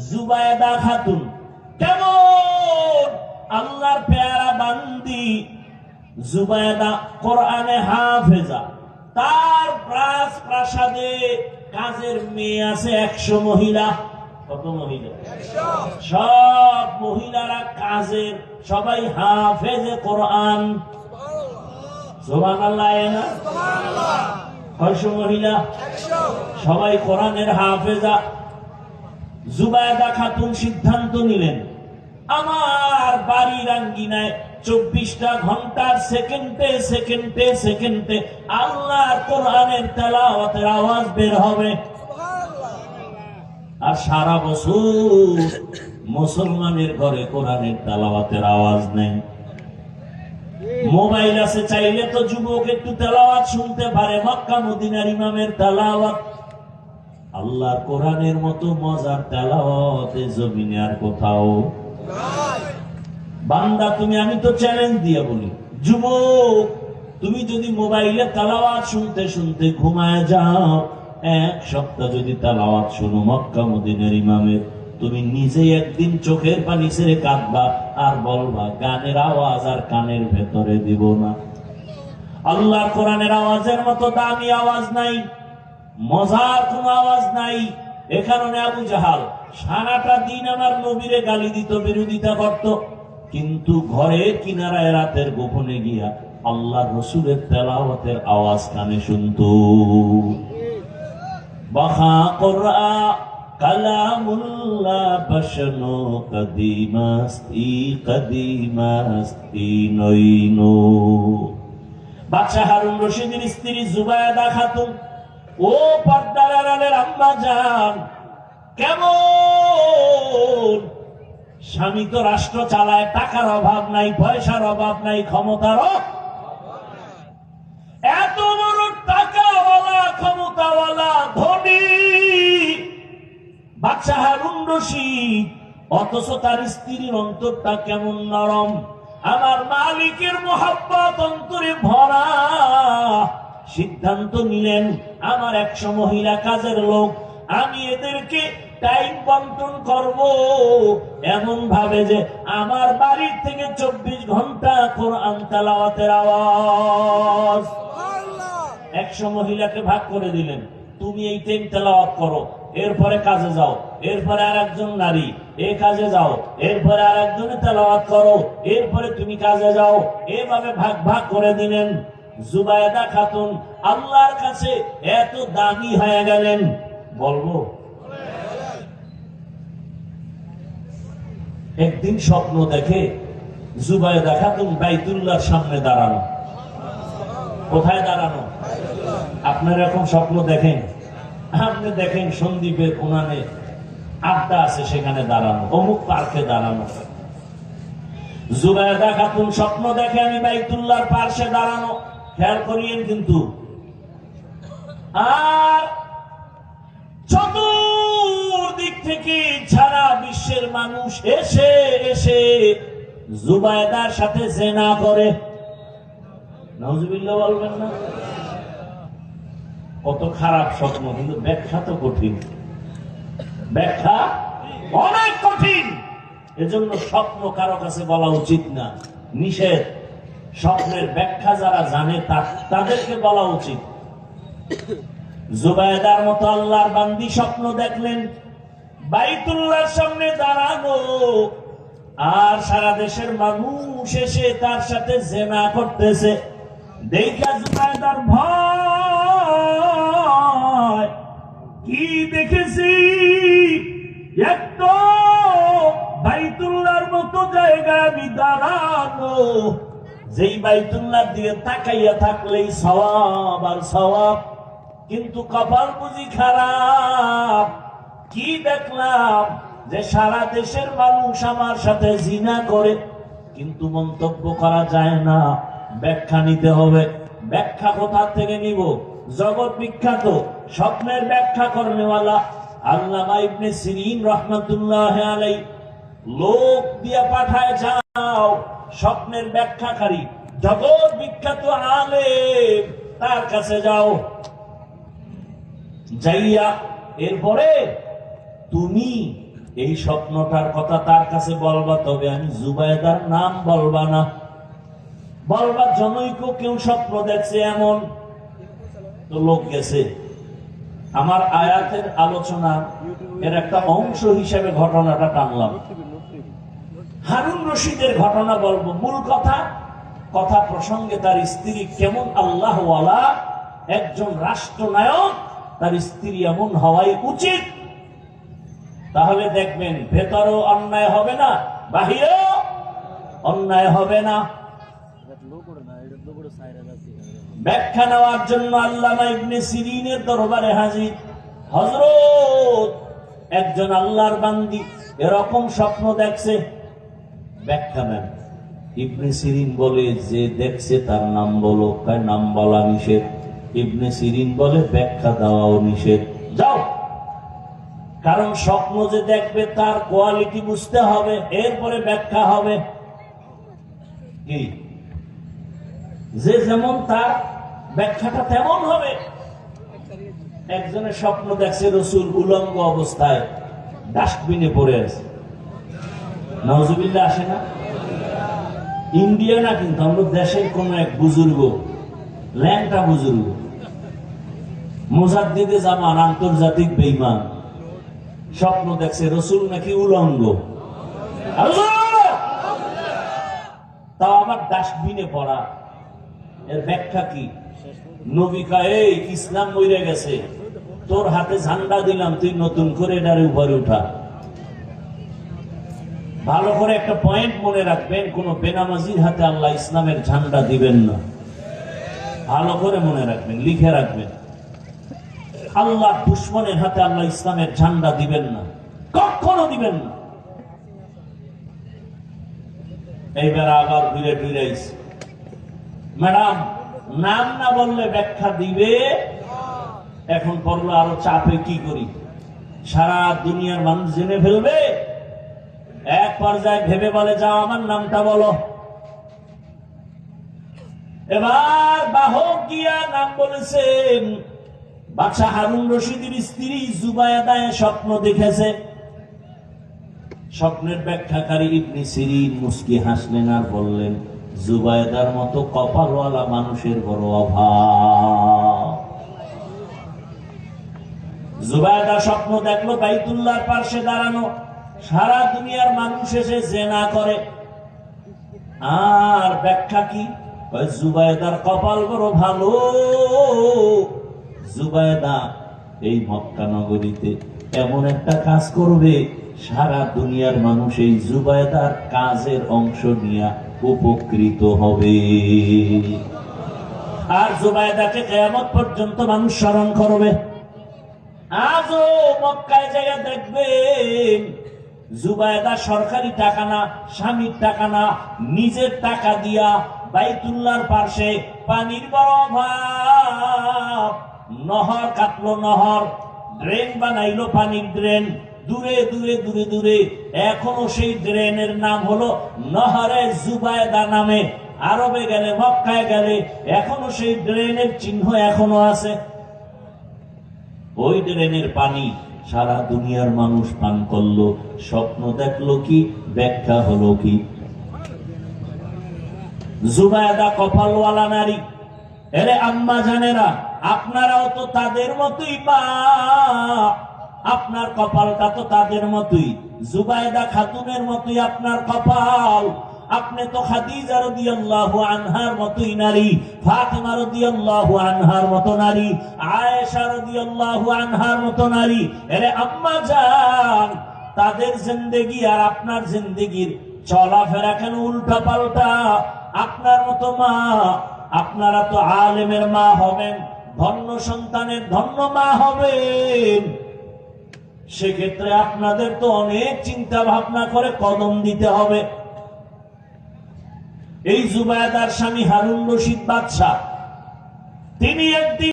জুবায়দা খাতুন কেমন আল্লাহর পেয়ারা বান্দি জুবায়দা কোরআনে হাফেজা, তার প্রাসাদে কাজের মেয়ে আছে 100 মহিলা। কত মহিলা? সব মহিলারা কাজের, সবাই হাফেজে কোরআন। সুবহানাল্লাহ। না 100 মহিলা সবাই কোরআনের হাফেজা। জুবায়দা খাতুন সিদ্ধান্ত নিলেন, আমার বাড়ির আঙ্গিনায় 24টা ঘন্টার সেকেন্ডে সেকেন্ডে সেকেন্ডে আল্লাহর কোরআনের তেলাওয়াতের আওয়াজ বের হবে। আর সারা বছর মুসলমানের ঘরে কোরআনের তেলাওয়াতের আওয়াজ নেই। মোবাইল আছে, চাইলে তো যুবক একটু তেলাওয়াত শুনতে পারে, মক্কা মদিনার ইমামের তেলাওয়াত। আল্লাহর কোরআনের মতো মজার তেলাওয়াত এই জমিনে আর কোথাও বান্দা তুমি, আমি তো চ্যালেঞ্জ দিয়ে বলি, যুবক তুমি যদি মোবাইলে তেলাওয়াত শুনতে শুনতে ঘুমায় যাও, 1 সপ্তাহ যদি তেলাওয়াত শুনো মক্কা মদিনার ইমামের, তুমি নিজে একদিন চোখের পানি ছেড়ে কাঁদবা আর বলবা গানের আওয়াজ আর কানের ভেতরে দিব না। আল্লাহর কোরআনের আওয়াজের মতো দামি আওয়াজ নাই, মজার কোন আওয়াজ নাই। এ কারণে আবু জাহাল সারাটা দিন আমার নবীরে গালি দিত, বিরোধিতা করত, কিন্তু ঘরের কিনারায় রাতের গোপনে গিয়া আল্লাহ রসুলের তেলাওয়াতের আওয়াজ কানে শুনত। বাহা কোরআন কালামুল্লাহ বশনো কদিমাস্তি কদিমাস্তি নইনো। বাদশাহ হারুন রশিদের স্ত্রী জুবায়দা খাতুন, ও পর্দার আড়ালের আম্মা জান, কেমন স্বামী তো রাষ্ট্র চালায়, টাকার অভাব নাই, পয়সার অভাব নাই, ক্ষমতারও এত বড় টাকাওয়ালা ক্ষমতাওয়ালা ধনী বাদশাহ হারুন রশিদ, অথচ তার স্ত্রীর অন্তরটা কেমন নরম। আমার মালিকের মোহাব্বত অন্তরে ভরা। সিদ্ধান্ত নিলেন, আমার 100 মহিলা কাজের লোক, আমি এদেরকে টাইম বন্টন করব এমন ভাবে যে আমার বাড়ির থেকে 24 ঘন্টা কোরআন তেলাওয়াতের আওয়াজ। 100 মহিলাকে ভাগ করে দিলেন, তুমি এই টাইম তেলাওয়াত করো, এরপরে কাজে যাও, এরপরে আরেকজন নারী এই কাজে যাও, এরপরে আরেকজনে তেলাওয়াত করো, এরপরে তুমি কাজে যাও। এভাবে ভাগ ভাগ করে দিলেন। জুবায়দা খাতুন আল্লাহর কাছে এত দামি হয়ে গেলেন, বলবো একদিন স্বপ্ন দেখে জুবায়দা খাতুন বাইতুল্লাহর সামনে দাঁড়ানো। কোথায় দাঁড়ানো? আপনারা এরকম স্বপ্ন দেখেন? আপনি দেখেন সন্দ্বীপের কোনানে আড্ডা আছে, সেখানে দাঁড়ানো, অমুক পার্কে দাঁড়ানো। জুবায়দা খাতুন স্বপ্ন দেখে আমি বাইতুল্লাহর পার্শ্বে দাঁড়ানো। খেয়াল করিয়েন কিন্তু। আর চতুর্দিক থেকে সারা বিশ্বের মানুষ এসে এসে জুবায়দার সাথে জেনা করে। নাউজুবিল্লাহ বলবেন না? কত খারাপ স্বপ্ন, কিন্তু ব্যাখ্যা তো কঠিন, ব্যাখ্যা অনেক কঠিন। এজন্য স্বপ্ন কারো কাছে বলা উচিত না, নিষেধ। স্বপ্নের ব্যাখ্যা যারা জানে তাদেরকে বলা উচিত। জুবায়দার মতো আল্লাহর বান্দি স্বপ্ন দেখলেন বাইতুল্লাহর সামনে দাঁড়ানো, আর সারা দেশের মানুষ এসে তার সাথে জেনা করতেছে। দেখা জুবায়দার ভয়, কি দেখেছি, একদম বাইতুল্লাহর মতো জায়গায় আমি দাঁড়ানো, যেই বাইতুল্লাহ দিয়ে তাকাইয়া থাকলেই সওয়াব আর সওয়াব, কিন্তু কপাল বুঝি খারাপ। কি দেখলাম যে সারা দেশের মানুষ আমার সাথে জিনা করে, কিন্তু মন্তব্য করা যায় না, ব্যাখ্যা নিতে হবে। ব্যাখ্যা কোথা থেকে নিব? জগৎ বিখ্যাত স্বপ্নের ব্যাখ্যা করনেওয়ালা আল্লামা ইবনে সিরিন রহমাতুল্লাহ আলাইহি লোক দিয়া পাঠায়, যাও স্বপ্নের ব্যাখ্যাকারী জগৎ বিখ্যাত আলেম, তার কাছে যাও। যাইয়া এরপরে তুমি এই স্বপ্নটার কথা তার কাছে বলবা, তবে আমি জুবায়দার নাম বলবা না। বলবা জনৈক কেউ স্বপ্ন দেখছে এমন। তো লোক গেছে। আমার আয়াতের আলোচনা এর একটা অংশ হিসেবে ঘটনাটা টানলাম। হারুন রশিদের ঘটনা বলবো। মূল কথা কথা প্রসঙ্গে তার স্ত্রী কেমন আল্লাহওয়ালা একজন রাষ্ট্রনায়ক, তার স্ত্রী এমন হওয়াই উচিত। তাহলে দেখবেন ভেতরেও অন্যায় হবে না, বাহিরেও অন্যায় হবে না। ব্যাখ্যা নেওয়ার জন্য আল্লামা ইবনে সিরিনের দরবারে হাজির। হযরত একজন আল্লাহর বান্দি এরকম স্বপ্ন দেখছে, ব্যাখ্যা নেন। ইবনে সিরিন বলে, যে দেখছে তার নাম বলো। নাম বলা নিষেধ। ইবনে সিরিন বলে ব্যাখ্যা দেওয়াও নিষেধ। যাও, কারণ স্বপ্ন যে দেখবে তার কোয়ালিটি বুঝতে হবে, এরপরে ব্যাখ্যা হবে। কি যে যেমন তার ব্যাখ্যাটা তেমন হবে। একজনের স্বপ্ন দেখছে রাসূল উলঙ্গ অবস্থায় ডাস্টবিনে পড়ে আছে। নাউজুবিল্লাহ আসে না? ইন্ডিয়া না, কিন্তু আমরা দেশের কোন এক বুজুর্গ, ল্যাংটা বুজুর্গ, মুজাদ্দিদে জামান, আন্তর্জাতিক বেঈমান, স্বপ্ন দেখছে রাসূল নাকি উলঙ্গ। তাও আবার ডাস্টবিনে পড়া। এর ব্যাখ্যা কি? নবী কয়, এই ইসলাম মরে গেছে, তোর হাতে ঝান্ডা দিলাম, তুই নতুন করে এটার উপরে উঠা। ভালো করে একটা পয়েন্ট মনে রাখবেন, কোন বেনামাজির হাতে আল্লাহ ইসলামের ঝান্ডা দিবেন না। ভালো করে মনে রাখবেন, লিখে রাখবেন। আল্লাহ দুশ্মনের হাতে আল্লাহ ইসলামের ঝান্ডা দিবেন না, কখনো দিবেন না। এইবার আবার ঘুরে ফিরে ম্যাডাম নাম না বললে ব্যাখ্যা দিবে। এখন পড়লো আরো চাপে, কি করি, সারা দুনিয়ার মানুষ জেনে ফেলবে। এক পর্যায়ে ভেবে বলে, যাও আমার নামটা বলো। এবার বাহক গিয়া নাম বলেছেন। বাদশা হারুন রশিদের স্ত্রী জুবায়দা স্বপ্ন দেখেছে। স্বপ্নের ব্যাখ্যাকারী ইবনে সিরিন মুস্কি হাসলেন আর বললেন, জুবায়দার মতো কপালওয়ালা মানুষের বড় অভাব। জুবায়দা স্বপ্ন দেখলো বাইতুল্লাহর পাশে দাঁড়ানো, সারা দুনিয়ার মানুষ এসে জিনা করে। আর ব্যাখ্যা কি? জুবায়দার কপাল বড় ভালো। জুবায়দা এই মক্কা নগরীতে এমন একটা কাজ করবে, সারা দুনিয়ার মানুষ এই জুবায়দার কাজের অংশ নিয়ে উপকৃত হবে। আর জুবায়দাকে কিয়ামত পর্যন্ত মানুষ স্মরণ করবে। আজও মক্কায় জায়গা দেখবেন, জুবায়দা সরকারি টাকা না, স্বামীর টাকা না, নিজের টাকা দিয়া বাইতুল্লাহর পাশে পানির বড় অভাব, নহর কাটলো, নহর ড্রেন বানাইলো, পানির ড্রেন। দূরে দূরে দূরে দূরে এখনো সেই ড্রেনের নাম হলো নহরে জুবায়দা নামে। আরবে গেলে, মক্কায় গেলে এখনো সেই ড্রেনের চিহ্ন এখনো আছে। ওই ড্রেনের পানি সারা দুনিয়ার মানুষ পান করলো। স্বপ্ন দেখলো কি, ব্যাখ্যা হলো কি? জুবায়দা কপালওয়ালা নারী। এরে আম্মা জানেরা, আপনারাও তো তাদের মতোই মা, আপনার কপালটা তো তাদের মতোই। জুবায়দা খাতুনের মতোই আপনার কপাল। আপনি তো খাদিজা রাদিয়াল্লাহু আনহার মতোই নারী, ফাতিমা রাদিয়াল্লাহু আনহার মতো নারী, আয়েশা রাদিয়াল্লাহু আনহার মতো নারী। এরে আম্মা জান, তাদের জিন্দেগি আর আপনার জিন্দেগির চলাফেরা কেন উল্টা পাল্টা? আপনার মতো মা, আপনারা তো আলেমের মা হবেন, ধন্য সন্তানের ধন্য মা হবেন। সেক্ষেত্রে আপনাদের তো অনেক চিন্তা ভাবনা করে কদম দিতে হবে। এই জুবায়দার স্বামী হারুন রশিদ বাদশা, তিনি একদিন